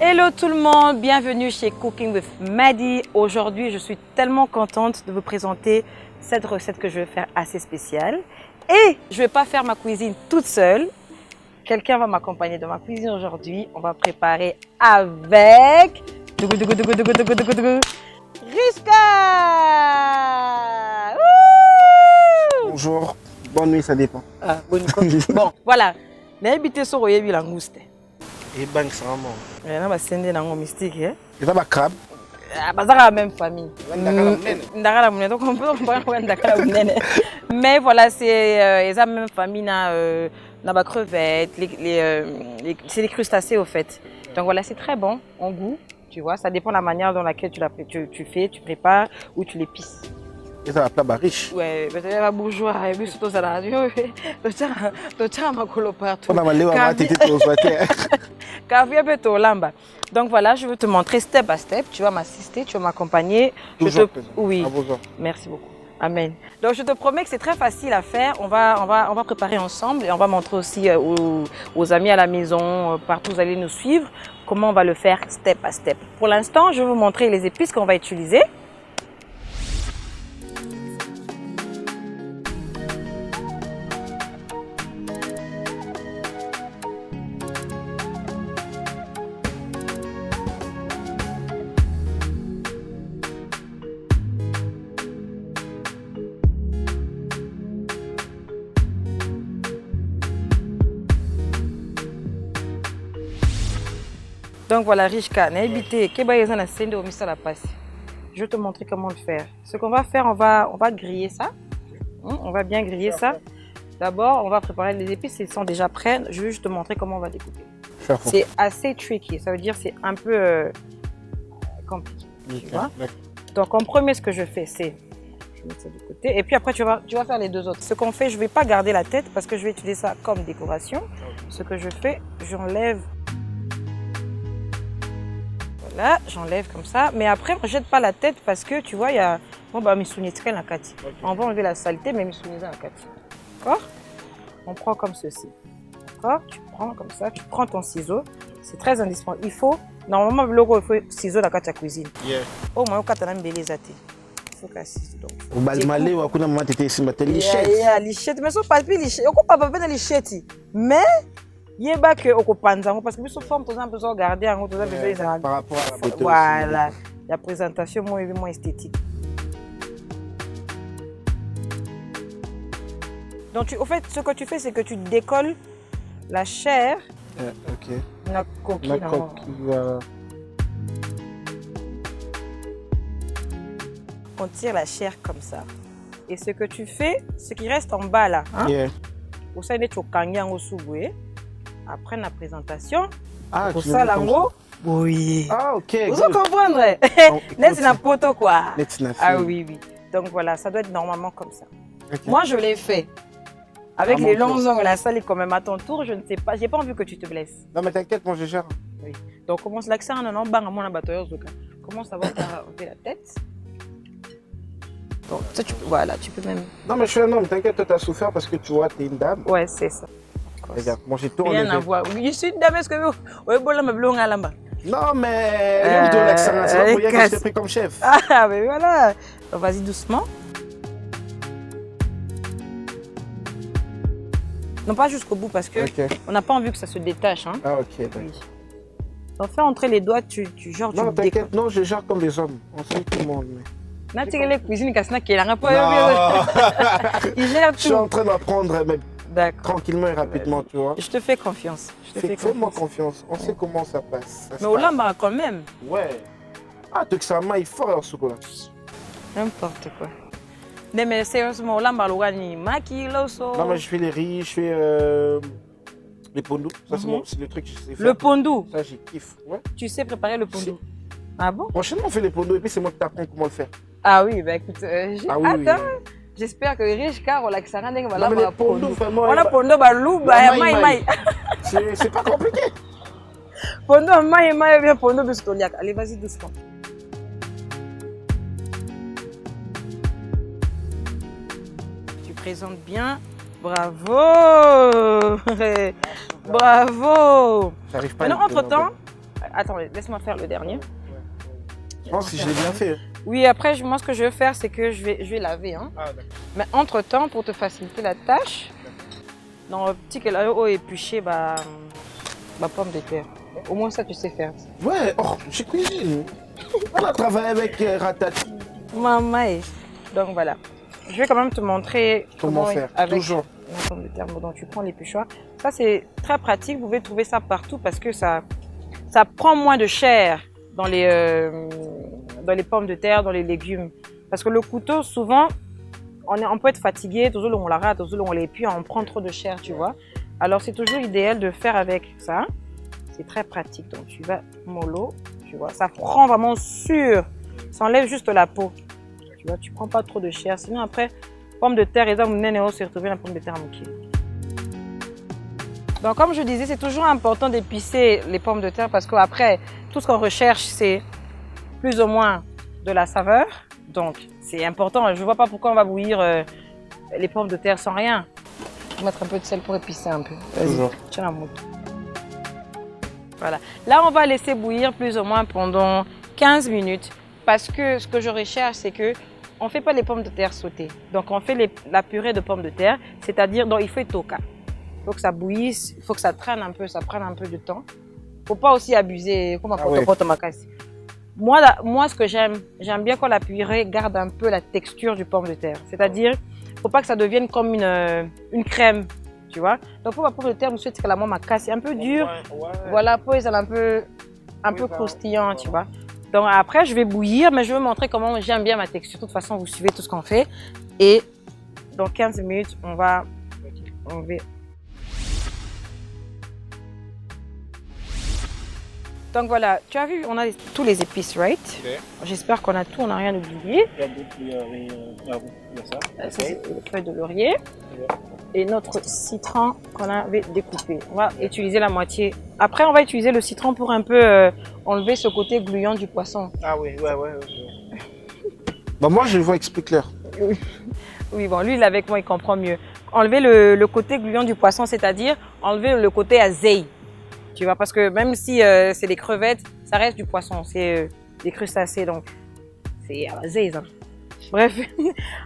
Hello tout le monde, bienvenue chez Cooking with Maddy. Aujourd'hui, je suis tellement contente de vous présenter cette recette que je vais faire assez spéciale. Et je ne vais pas faire ma cuisine toute seule. Quelqu'un va m'accompagner dans ma cuisine aujourd'hui. On va préparer avec Rishka. Bonjour, bonne nuit, ça dépend. Ah, bonne nuit. Bon, voilà. N'habitez sur le langouste. Et banque ça vraiment. Il y en a qui sont mystique. Et ça va crabe. C'est la même famille. Mais voilà, c'est la même famille, la crevette, c'est les crustacés au fait. Donc voilà, c'est très bon en goût, tu vois, ça dépend de la manière dans laquelle tu prépares ou tu l'épices. Et ça va plat riche. Ouais, peut-être la bourgeoise, et puis surtout ça la radio, tu as ma colo partout. On a malé à ma tête au soir. Donc voilà, je vais te montrer step by step. Tu vas m'assister, tu vas m'accompagner. Oui, merci beaucoup. Amen. Donc je te promets que c'est très facile à faire. On va préparer ensemble et on va montrer aussi aux amis à la maison, partout où vous allez nous suivre, comment on va le faire step by step. Pour l'instant, je vais vous montrer les épices qu'on va utiliser. Donc voilà, Rishka, je vais te montrer comment le faire. Ce qu'on va faire, on va griller ça. On va bien griller ça. D'abord, on va préparer les épices, ils sont déjà prêts. Je vais juste te montrer comment on va découper. C'est assez tricky, ça veut dire c'est un peu compliqué. Tu vois? Donc en premier, ce que je fais, c'est je mets ça de côté. Et puis après, tu vas faire les deux autres. Ce qu'on fait, je ne vais pas garder la tête parce que je vais utiliser ça comme décoration. Ce que je fais, j'enlève. Là, j'enlève comme ça, mais après, on ne jette pas la tête parce que tu vois, il y a. On va enlever la saleté, mais la kati. D'accord? On prend comme ceci. D'accord? Tu prends comme ça, tu prends ton ciseau. C'est très indispensable. Il faut. Normalement, il faut ciseau dans la cuisine. Oh, moi, quand on a mis les athées. Il faut qu'un ciseau. Au balmalé, ou à quoi on a été ici, mais lichette. Lichette, mais ce n'est pas lichette. On ne peut pas faire lichette. Mais. Il y a que parce que nous sommes besoin de garder par rapport à la photo. Voilà, la présentation moins esthétique. Donc, au fait, ce que tu fais, c'est que tu décolles la chair. Ok. La coquille. La coquille. On tire la chair comme ça. Et ce que tu fais, ce qui reste en bas là. Hein? Yeah. Après la présentation, pour ça, l'ango, oui. Ah, ok. Vous comprenez? Laisse la poto quoi. Ah oui, oui. Donc voilà, ça doit être normalement comme ça. Okay. Moi, je l'ai fait. Avec les longs ongles, la salle est quand même à ton tour, je ne sais pas. J'ai pas envie que tu te blesses. Non, mais t'inquiète, moi je gère. Oui. Donc, commence l'accent, non, bang, à mon abatteur. Commence à enlever la tête. Donc, ça, voilà, tu peux même. Non, mais je suis un homme, t'inquiète, toi, t'as souffert parce que tu vois, t'es une dame. Ouais, c'est ça. Regarde, moi j'ai tout enlevé. Rien à voir. Je suis une dame, est-ce que vous. Non, mais. C'est pas pour rien que je t'ai pris comme chef. Ah, mais voilà. Vas-y doucement. Non, pas jusqu'au bout parce que on n'a pas envie que ça se détache. Hein. Ah, ok. Oui. Donc, fais entrer les doigts, genre. Non, t'inquiète, non, je gère comme les hommes. On sait tout le monde. Mais... Il gère tout. Je suis en train d'apprendre, mais. Tranquillement et rapidement, tu vois. Je te fais confiance. Fais-moi confiance. On sait comment ça passe. Mais au lamba quand même. Ouais. Ah, tu que ça maille fort ce coup-là. N'importe quoi. Mais sérieusement, au lamba, le maki, l'osso. Non, mais je fais les riz, je fais les pondous. Ça, c'est le truc que je sais faire. Le pondou? Ça, j'ai kiffe. Ouais. Tu sais préparer le pondou? Ah bon? Prochainement, on fait les pondous et puis c'est moi qui t'apprends comment le faire. Ah oui, bah écoute, attends. J'espère que Rishka relaxera on a pondo balou c'est pas compliqué. Pondo maï bien pondo bistoliac. Allez, vas-y doucement. Tu présentes bien. Bravo. Bravo. J'arrive pas. Maintenant, entre-temps, Attends, laisse-moi faire le dernier. Je pense que je l'ai bien fait. Oui, après, moi, ce que je vais faire, c'est que je vais laver. Hein. Ah, d'accord. Mais entre-temps, pour te faciliter la tâche, dans le petit que là haut épluché, ma pomme de terre. Au moins, ça, tu sais faire. Ouais, oh, je cuisine. On a travaillé avec Ratati. Maman. Donc, voilà. Je vais quand même te montrer comment faire. Avec toujours la pomme de terre. Donc, tu prends l'épluchoir. Ça, c'est très pratique. Vous pouvez trouver ça partout parce que ça prend moins de chair dans les pommes de terre, dans les légumes. Parce que le couteau, souvent, on peut être fatigué, toujours on la rate, toujours on l'épluie, on prend trop de chair, tu vois. Alors, c'est toujours idéal de faire avec ça. C'est très pratique. Donc, tu vas mollo, tu vois. Ça prend vraiment sûr. Ça enlève juste la peau. Tu vois, tu prends pas trop de chair. Sinon, après, pomme de terre, et donc, se retrouver la pomme de terre moquée. Donc, comme je disais, c'est toujours important d'épicer les pommes de terre parce qu'après, tout ce qu'on recherche, c'est plus ou moins de la saveur. Donc, c'est important. Je ne vois pas pourquoi on va bouillir les pommes de terre sans rien. Je vais mettre un peu de sel pour épicer un peu. Toujours. Tiens la mousse. Voilà. Là, on va laisser bouillir plus ou moins pendant 15 minutes parce que ce que je recherche, c'est que on ne fait pas les pommes de terre sautées. Donc, on fait la purée de pommes de terre, c'est-à-dire, il faut toka. Il faut que ça bouillisse, il faut que ça traîne un peu, ça prenne un peu de temps. Il ne faut pas aussi abuser. Moi, ce que j'aime bien quand la purée garde un peu la texture du pomme de terre. C'est-à-dire, il ne faut pas que ça devienne comme une crème, tu vois. Donc, pour ma pomme de terre, je souhaite que la maman c'est un peu dur. Ouais. Voilà, pour elle un peu croustillant, tu vois. Donc, après, je vais bouillir, mais je vais montrer comment j'aime bien ma texture. De toute façon, vous suivez tout ce qu'on fait. Et dans 15 minutes, on va enlever. Donc voilà, tu as vu, on a tous les épices, right? Okay. J'espère qu'on a tout, on n'a rien oublié. Il y a ça. C'est le feuille de laurier. Okay. Et notre citron qu'on avait découpé. On va utiliser la moitié. Après, on va utiliser le citron pour un peu enlever ce côté gluant du poisson. Ah oui, ouais. Bon, moi, je le vois explique clair. Oui, bon, lui, il est avec moi, il comprend mieux. Enlever le côté gluant du poisson, c'est-à-dire enlever le côté azeille. Tu vois, parce que même si c'est des crevettes, ça reste du poisson, c'est des crustacés, donc c'est azeille. Hein. Bref,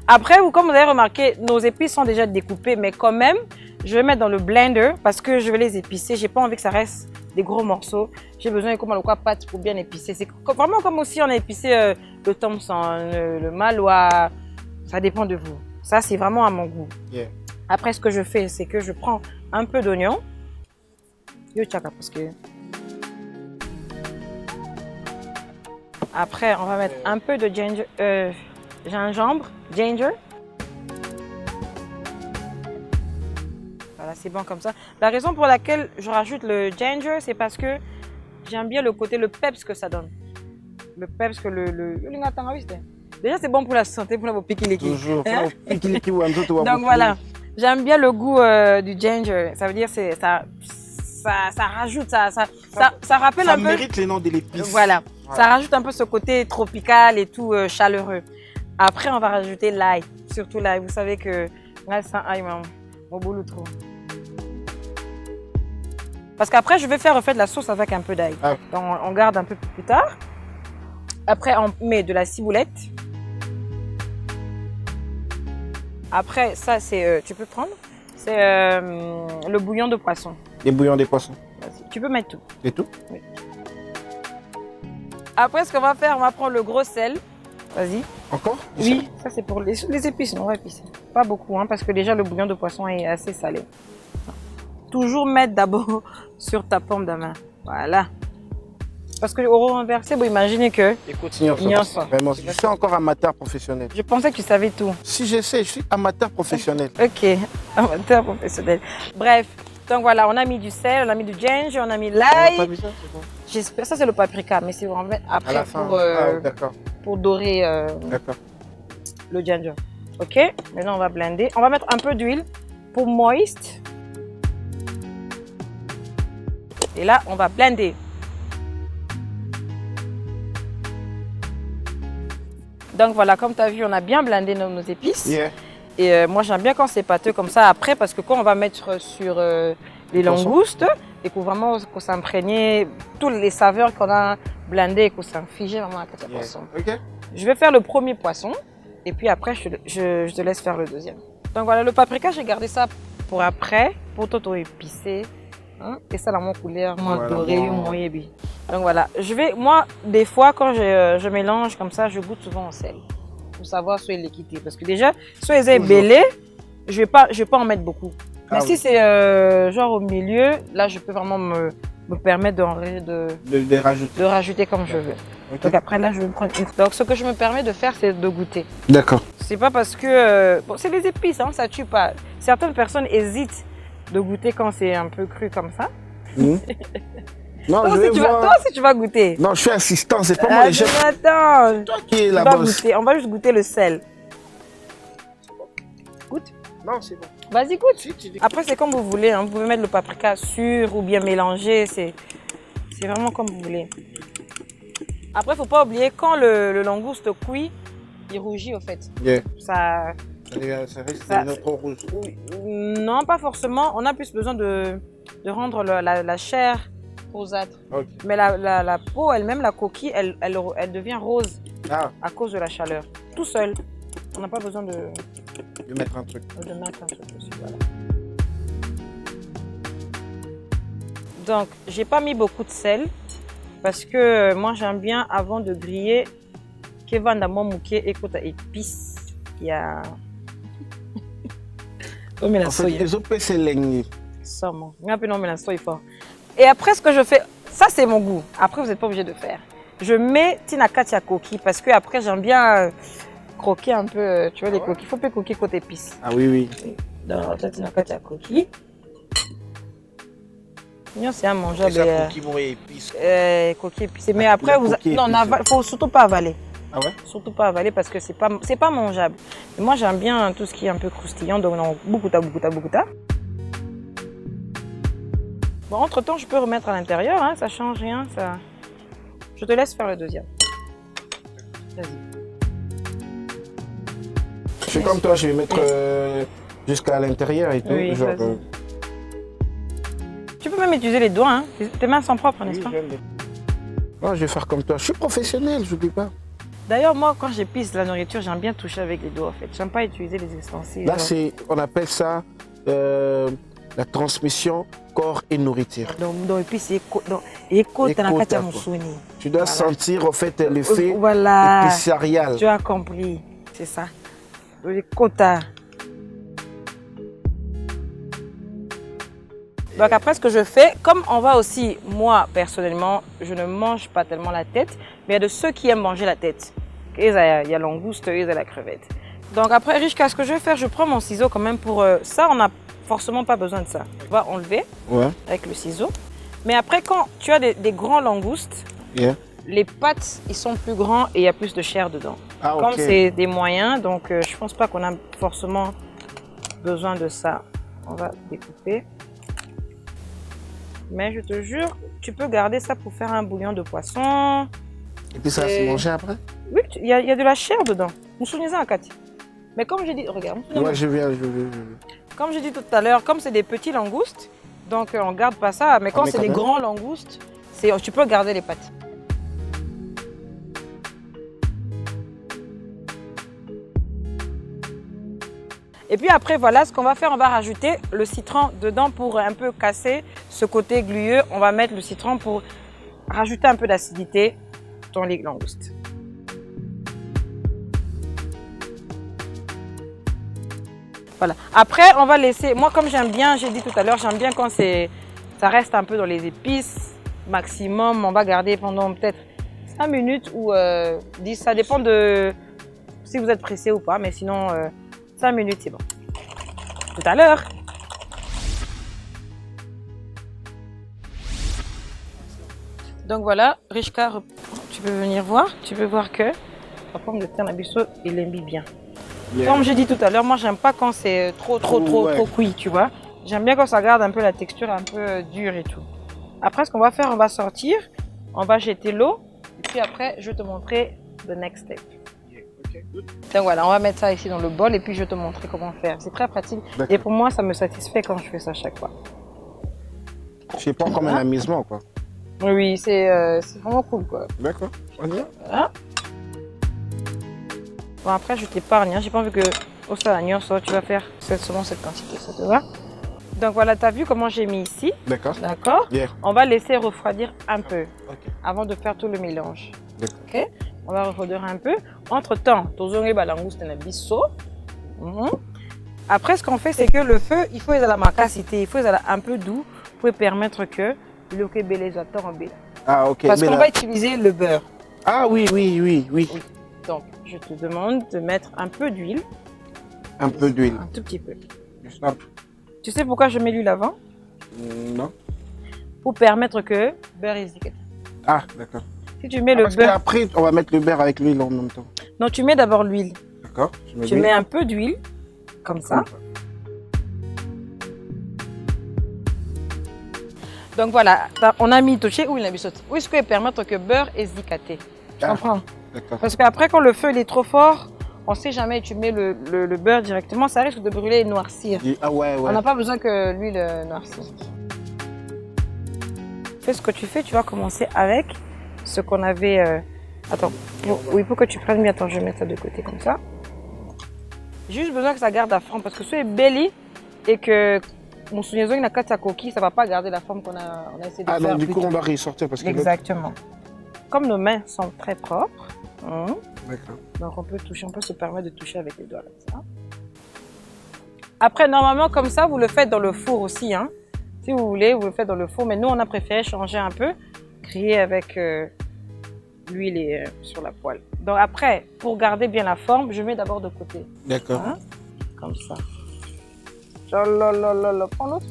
après, comme vous avez remarqué, nos épices sont déjà découpées, mais quand même, je vais mettre dans le blender parce que je vais les épicer. J'ai pas envie que ça reste des gros morceaux. J'ai besoin de pâte pour bien épicer. C'est vraiment comme si on a épicé le Thompson, le Malois. Ça dépend de vous. Ça, c'est vraiment à mon goût. Yeah. Après, ce que je fais, c'est que je prends un peu d'oignon. Parce que après on va mettre un peu de gingembre. Voilà, c'est bon comme ça. La raison pour laquelle je rajoute le ginger, c'est parce que j'aime bien le peps que ça donne. Le peps que déjà c'est bon pour la santé, pour la pikiliki. Toujours. Donc voilà, j'aime bien le goût du ginger. Ça veut dire ça rajoute, ça rappelle ça un peu. Ça mérite les noms de l'épice. Voilà, ça rajoute un peu ce côté tropical et tout chaleureux. Après, on va rajouter l'ail, surtout l'ail. Vous savez que là, c'est un ail, mon boulot trop. Parce qu'après, je vais faire de la sauce avec un peu d'ail. Ah. Donc, on garde un peu plus tard. Après, on met de la ciboulette. Après, ça, c'est, tu peux prendre, c'est le bouillon de poisson. Les bouillons des poissons. Tu peux mettre tout. Et tout? Oui. Après, ce qu'on va faire, on va prendre le gros sel. Vas-y. Encore? Oui, ça c'est pour les épices. On va épicer. Pas beaucoup, hein, parce que déjà le bouillon de poisson est assez salé. Toujours mettre d'abord sur ta paume de main. Voilà. Parce que au renversé, vous imaginez que... Écoute, vraiment, je suis encore amateur professionnel. Je pensais que tu savais tout. Si je sais, je suis amateur professionnel. Ok, amateur professionnel. Bref. Donc voilà, on a mis du sel, on a mis du ginger, on a mis l'ail. J'espère, ça c'est le paprika, mais c'est vraiment après pour dorer le ginger. Ok, maintenant on va blender. On va mettre un peu d'huile pour moist. Et là, on va blender. Donc voilà, comme tu as vu, on a bien blendé nos épices. Yeah. Et moi, j'aime bien quand c'est pâteux comme ça après, parce que quand on va mettre sur les langoustes et que vraiment que s'imprégner toutes les saveurs qu'on a blendées et que ça figé vraiment à la poisson. Je vais faire le premier poisson et puis après je te laisse faire le deuxième. Donc voilà, le paprika, j'ai gardé ça pour après, pour tout épicé. Hein? Et ça, la mon couleur, moi doré, mon yébi. Donc voilà, moi, des fois, quand je mélange comme ça, je goûte souvent au sel. Pour savoir soit l'équité. Parce que déjà, soit ils sont belés, je vais pas en mettre beaucoup. Mais si c'est genre au milieu, là, je peux vraiment me permettre de rajouter comme je veux. Donc après, là, je vais prendre une. Donc ce que je me permets de faire, c'est de goûter. D'accord. C'est pas parce que... bon, c'est des épices, hein, ça tue pas. Certaines personnes hésitent de goûter quand c'est un peu cru comme ça. Non, toi aussi, tu vas goûter. Non, je suis assistant, c'est pas moi les chefs. Attends, c'est toi qui es la boss. On va juste goûter le sel. Goûte. Non, c'est bon. Vas-y, goûte. Après, c'est comme vous voulez. Hein. Vous pouvez mettre le paprika sûr ou bien mélangé. C'est vraiment comme vous voulez. Après, il ne faut pas oublier, quand le langouste cuit, il rougit au fait. Ça risque trop rouge. Non, pas forcément. On a plus besoin de rendre la chair rosâtre. Mais la peau elle-même, la coquille, elle devient rose à cause de la chaleur. Tout seul. On n'a pas besoin de mettre un truc. Dessus, voilà. Donc, j'ai pas mis beaucoup de sel parce que moi j'aime bien avant de griller que vanda mo muke ekota épices. Il y a et après, ce que je fais, ça c'est mon goût. Après, vous n'êtes pas obligé de faire. Je mets tinakati à coquille parce que après j'aime bien croquer un peu, tu vois, les coquilles. Il faut pas coquiller côté épices. Ah oui. Donc, tinakati à coquille. C'est un mangeable. Coquille épicée. Mais après, il faut surtout pas avaler. Ah ouais? Surtout pas avaler parce que c'est pas mangeable. Et moi j'aime bien tout ce qui est un peu croustillant, donc non, beaucoup. Bon, entre temps je peux remettre à l'intérieur, hein, ça change rien, ça. Je te laisse faire le deuxième. Vas-y. Je suis comme toi, je vais mettre jusqu'à l'intérieur et tout. Oui, genre, Tu peux même utiliser les doigts, hein. Tes mains sont propres, n'est-ce pas? Non, je vais faire comme toi. Je suis professionnel, je n'oublie pas. D'ailleurs, moi, quand j'épice la nourriture, j'aime bien toucher avec les doigts, en fait. J'aime pas utiliser les ustensiles. Là, on appelle ça la transmission corps et nourriture. Donc épicer, tu dois sentir, en fait, l'effet épicérial. Tu as compris, c'est ça. Les quotas. Donc après, ce que je fais, comme on va aussi, moi, personnellement, je ne mange pas tellement la tête, mais il y a de ceux qui aiment manger la tête. Il y a l'angouste, il y a la crevette. Donc après, Richka, ce que je vais faire, je prends mon ciseau quand même pour... ça, on n'a forcément pas besoin de ça. On va enlever avec le ciseau. Mais après, quand tu as des grands langoustes, les pattes, ils sont plus grands et il y a plus de chair dedans. Comme c'est des moyens, donc je pense pas qu'on a forcément besoin de ça. On va découper. Mais je te jure, tu peux garder ça pour faire un bouillon de poisson. Et puis ça va se manger après? Oui, il y a de la chair dedans. Vous souvenez ça, Cathy? Mais comme j'ai dit, regarde. Ouais, je viens. Comme j'ai dit tout à l'heure, comme c'est des petits langoustes, donc on garde pas ça. Mais quand c'est des grands langoustes, tu peux garder les pattes. Et puis après, voilà, ce qu'on va faire, on va rajouter le citron dedans pour un peu casser ce côté glueux. On va mettre le citron pour rajouter un peu d'acidité dans les langoustes. Voilà. Après, on va laisser, moi comme j'aime bien, j'ai dit tout à l'heure, j'aime bien quand ça reste un peu dans les épices, maximum, on va garder pendant peut-être 5 minutes ou 10, ça dépend de si vous êtes pressé ou pas, mais sinon 5 minutes c'est bon. Tout à l'heure. Donc voilà, Richka, tu peux venir voir, tu peux voir que la pomme de terre Nabiso, il l'aime bien. Comme j'ai dit tout à l'heure, moi j'aime pas quand c'est trop cuit, tu vois. J'aime bien quand ça garde un peu la texture un peu dure et tout. Après, ce qu'on va faire, on va sortir, on va jeter l'eau, et puis après, je vais te montrer the next step. Donc voilà, on va mettre ça ici dans le bol et puis je vais te montrer comment faire. C'est très pratique et pour moi, ça me satisfait quand je fais ça chaque fois. Je sais pas comme un amusement, quoi. Oui, c'est vraiment cool, quoi. D'accord, on y va. Voilà. Bon, après, je t'épargne. Hein. J'ai pas envie que au salagnon, tu vas faire seulement cette quantité, ça te va? Donc voilà, tu as vu comment j'ai mis ici. D'accord. D'accord. Yeah. On va laisser refroidir un peu avant de faire tout le mélange. D'accord. Ok. On va refroidir un peu. Entre-temps, tozonge balangouste na biso. Après, ce qu'on fait, c'est que le feu, il faut être à la marcacité, il faut être un peu doux pour permettre que le kébélé soit tombé. Ah, ok. Parce qu'on va utiliser le beurre. Ah oui. Donc, je te demande de mettre un peu d'huile. Un peu d'huile. Un tout petit peu. Stop. Tu sais pourquoi je mets l'huile avant? Non. Pour permettre que le beurre est édicate. Ah, d'accord. Si tu mets le beurre... Après, on va mettre le beurre avec l'huile en même temps. Non, tu mets d'abord l'huile. D'accord. Tu mets un peu d'huile, comme ça. Donc voilà, on a mis touché ou il a mis sauté. Où est-ce que permettre que le beurre est édicate? Tu comprends? D'accord. Parce qu'après, quand le feu il est trop fort, on ne sait jamais, tu mets le beurre directement, ça risque de brûler et noircir. Ah ouais. On n'a pas besoin que l'huile noircisse. Fais ce que tu fais, tu vas commencer avec ce qu'on avait... Attends, oui, pour que tu prennes bien, attends, je vais mettre ça de côté comme ça. J'ai juste besoin que ça garde la forme parce que si c'est belly et que mon souvenir n'a qu'à coquille, ça ne va pas garder la forme qu'on a essayé de faire. Ah donc du coup, on va ressortir parce que... Exactement. Comme nos mains sont très propres, d'accord. Donc on peut se permettre de toucher avec les doigts comme ça. Après, normalement, comme ça, vous le faites dans le four aussi. Hein. Si vous voulez, vous le faites dans le four. Mais nous, on a préféré changer un peu, griller avec l'huile sur la poêle. Donc après, pour garder bien la forme, je mets d'abord de côté. D'accord. Hein? Comme ça. Prends l'autre.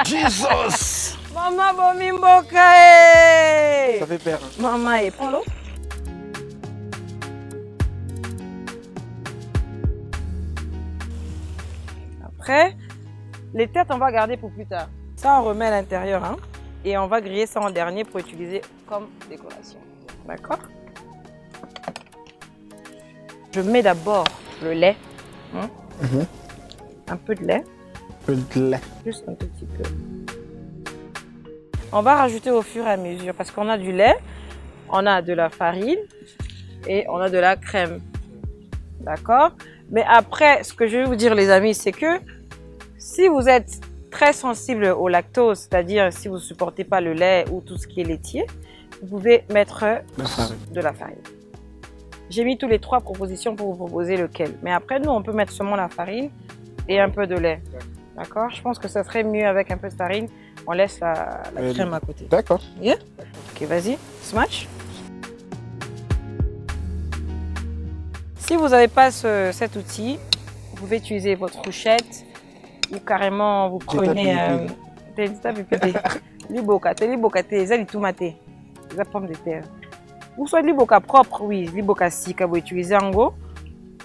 Jesus! Maman, bomi mboka. Ça fait peur. Hein. Maman, prends l'autre. Après, les têtes, on va garder pour plus tard. Ça, on remet à l'intérieur. Hein, et on va griller ça en dernier pour utiliser comme décoration. D'accord? Je mets d'abord le lait. Hein, un peu de lait. Un peu de lait. Juste un tout petit peu. On va rajouter au fur et à mesure parce qu'on a du lait, on a de la farine et on a de la crème. D'accord? Mais après, ce que je vais vous dire, les amis, c'est que si vous êtes très sensible au lactose, c'est-à-dire si vous ne supportez pas le lait ou tout ce qui est laitier, vous pouvez mettre de la farine. J'ai mis toutes les 3 propositions pour vous proposer lequel. Mais après, nous, on peut mettre seulement la farine et un peu de lait. D'accord? Je pense que ça serait mieux avec un peu de farine. On laisse la crème à côté. D'accord. Yeah? Ok, vas-y, smash. Si vous n'avez pas cet outil, vous pouvez utiliser votre fourchette ou carrément vous prenez liboka, la pomme de terre. Ou soit liboka propre, oui, liboka sika, vous utilisez en gros.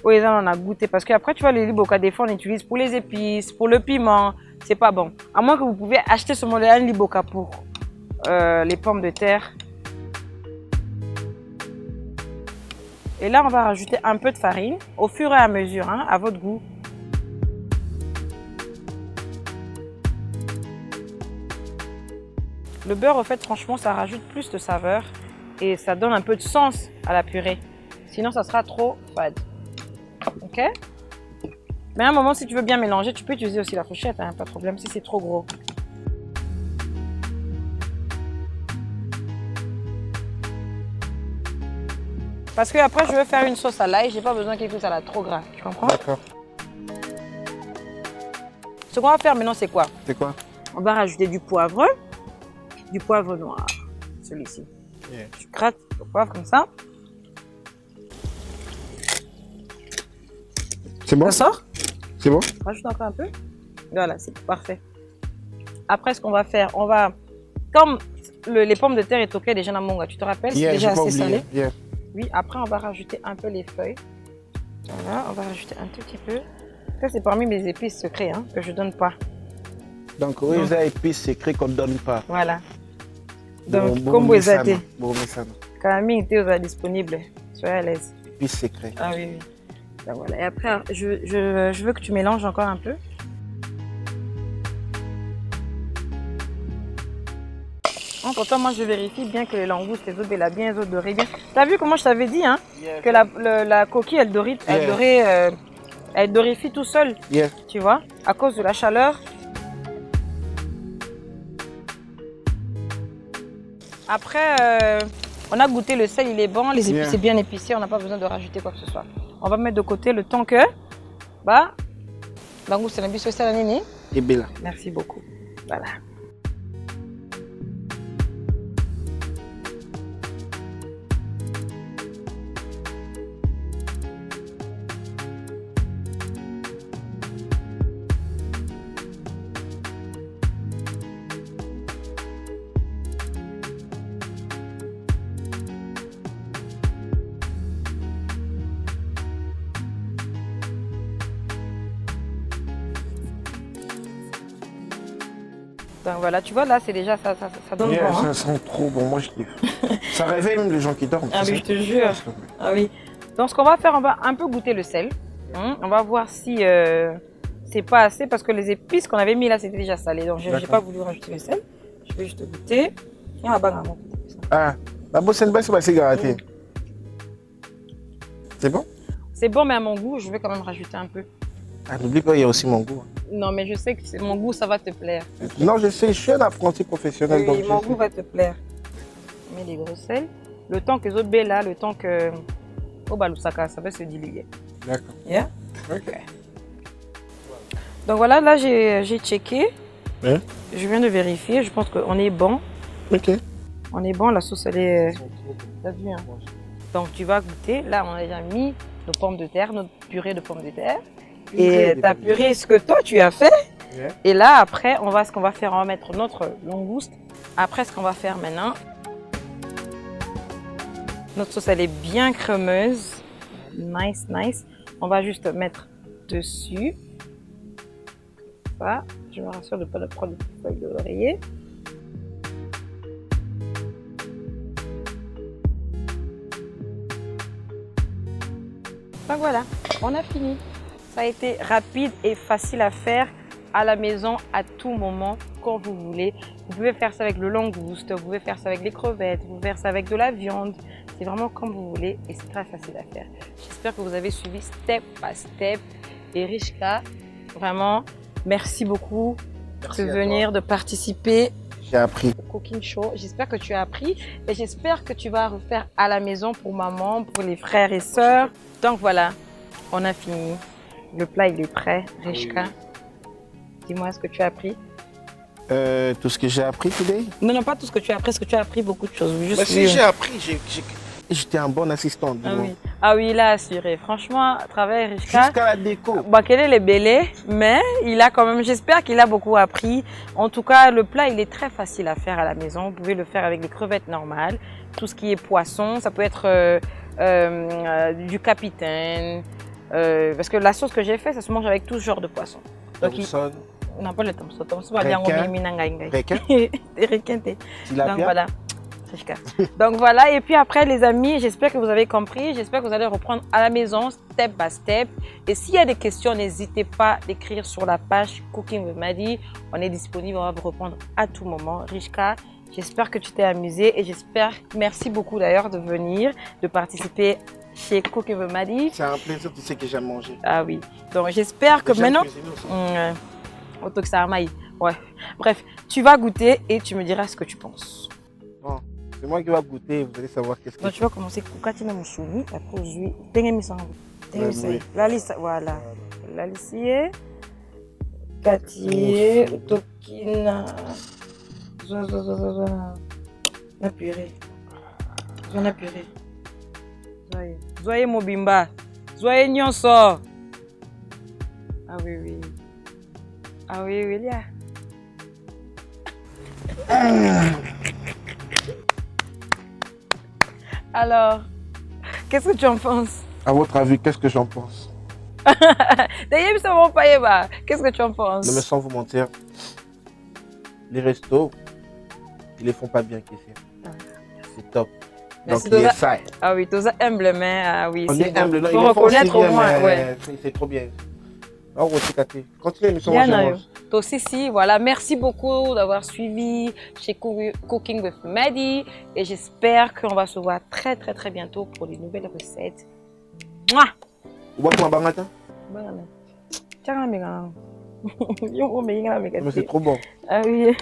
Ou les gens en a goûté parce qu'après tu vois les liboka des fois on utilise pour les épices, pour le piment, c'est pas bon. À moins que vous pouvez acheter ce modèle un liboka pour les pommes de terre. Et là on va rajouter un peu de farine au fur et à mesure, hein, à votre goût. Le beurre, en fait, franchement, ça rajoute plus de saveur et ça donne un peu de sens à la purée. Sinon, ça sera trop fade. Ok? Mais à un moment, si tu veux bien mélanger, tu peux utiliser aussi la fourchette, hein, pas de problème si c'est trop gros. Parce que après, je veux faire une sauce à l'ail, j'ai pas besoin quelque chose à la trop gras. Tu comprends? D'accord. Ce qu'on va faire maintenant, c'est quoi? C'est quoi? On va rajouter du poivre noir, celui-ci. Yeah. Tu grattes le poivre comme ça. C'est bon? Ça sort? C'est bon? Rajoute encore un peu. Voilà, c'est parfait. Après, ce qu'on va faire, on va... Comme les pommes de terre est ok déjà dans mon gars, tu te rappelles? C'est déjà assez salé. Yeah. Oui, après, on va rajouter un peu les feuilles. Voilà, on va rajouter un tout petit peu. Ça, c'est parmi mes épices secrets, hein, que je ne donne pas. Donc, oui, les épices secrets qu'on ne donne pas. Voilà. Donc, comme vous êtes, bon, quand même, il est disponible. Soyez à l'aise. Épices secrets. Ah oui, oui. Donc voilà. Et après, je veux que tu mélanges encore un peu. Pourtant, moi, je vérifie bien que les langoustes, les œufs bella bien, les œufs dorés bien. T'as vu comment je t'avais dit, hein, que la coquille, elle dorifie tout seul, tu vois, à cause de la chaleur. Après, on a goûté le sel, il est bon, les épices, c'est bien épicé, on n'a pas besoin de rajouter quoi que ce soit. On va mettre de côté le temps que, langouste, c'est un biseau, c'est la nini. Et bella. Merci beaucoup. Voilà. Donc voilà, tu vois là, c'est déjà ça donne bon. Ça sent trop bon, moi je kiffe. Ça réveille même les gens qui dorment. Ah oui, je te jure. Ah oui. Donc ce qu'on va faire, on va un peu goûter le sel. On va voir si c'est pas assez parce que les épices qu'on avait mis là, c'était déjà salé. Donc je n'ai pas voulu rajouter le sel. Je vais juste goûter. Ah, la bosse c'est une baisse, c'est garaté. C'est bon? C'est bon, mais à mon goût, je vais quand même rajouter un peu. Ah, n'oublie pas, il y a aussi mon goût. Non, mais je sais que mon goût, ça va te plaire. Non, je sais, je suis un apprenti professionnel. Oui, donc mon goût va te plaire. Je mets des gros sels. Le temps que Zobé là, le temps que Obalusaka, ça va se diluer. D'accord. Yeah? Ok. Donc voilà, là j'ai checké. Ouais. Je viens de vérifier, je pense qu'on est bon. Ok. On est bon, la sauce elle est... T'as vu, hein? Donc tu vas goûter. Là, on a déjà mis nos pommes de terre, notre purée de pommes de terre. Et ta purée, ce que toi tu as fait. Yeah. Et là, après, ce qu'on va faire, on va mettre notre langouste. Après, ce qu'on va faire maintenant, notre sauce, elle est bien crémeuse. Nice, nice. On va juste mettre dessus. Ça, je me rassure de ne pas prendre une feuille de l'oreiller. Donc voilà, on a fini. Ça a été rapide et facile à faire à la maison, à tout moment, quand vous voulez. Vous pouvez faire ça avec le langouste, vous pouvez faire ça avec les crevettes, vous pouvez faire ça avec de la viande. C'est vraiment comme vous voulez et c'est très facile à faire. J'espère que vous avez suivi step by step. Et Rishka, vraiment, merci beaucoup de venir, de participer. J'ai appris. Au Cooking Show. J'espère que tu as appris et j'espère que tu vas refaire à la maison pour maman, pour les frères et sœurs. Donc voilà, on a fini. Le plat, il est prêt. Rishka, dis-moi ce que tu as appris. Tout ce que j'ai appris today? Non, pas tout ce que tu as appris, parce que tu as appris beaucoup de choses. Juste si j'ai appris, j'étais un bon assistant. Ah oui, il a assuré. Franchement, travail Rishka. Jusqu'à la déco. Quel est le belé, mais il a quand même, j'espère qu'il a beaucoup appris. En tout cas, le plat, il est très facile à faire à la maison. Vous pouvez le faire avec les crevettes normales. Tout ce qui est poisson, ça peut être du capitaine. Parce que la sauce que j'ai faite, ça se mange avec tout genre de poisson. Thompson. Non, pas le Thompson. Thompson, requin. Donc voilà. Donc voilà, et puis après les amis, j'espère que vous avez compris, j'espère que vous allez reprendre à la maison, step by step. Et s'il y a des questions, n'hésitez pas d'écrire sur la page Cooking with Madi. On est disponible, on va vous répondre à tout moment. Rishka, j'espère que tu t'es amusé et j'espère, merci beaucoup d'ailleurs de venir, de participer chez Cooking with Madi. C'est un plaisir, tu sais que j'aime manger. Ah oui, donc j'espère que maintenant... Ouais. Bref, tu vas goûter et tu me diras ce que tu penses. Bon, c'est moi qui vais goûter, vous allez savoir qu'est-ce que... Donc tu vas commencer à faire mon chouni, après je vais... La liste, voilà. La liste, Kati, Tokina, la purée. La purée. Zoye Mobimba. Zoye Nyonso. Ah oui, oui. Ah oui, oui, là. Alors, qu'est-ce que tu en penses? À votre avis, qu'est-ce que j'en pense? Qu'est-ce que tu en penses? Non mais sans vous mentir, les restos, ils les font pas bien qu'ici. C'est top. Merci, Donc, yes, ça. Ah oui, Toza humble, mais ah oui. On est humble, il faut reconnaître au moins. Ouais. C'est trop bien. Continuez l'émission, moi je mange. Toi aussi, si, voilà. Merci beaucoup d'avoir suivi chez Cooking with Maddie. Et j'espère qu'on va se voir très bientôt pour de nouvelles recettes. Mouah! Mais c'est trop bon. Ah oui.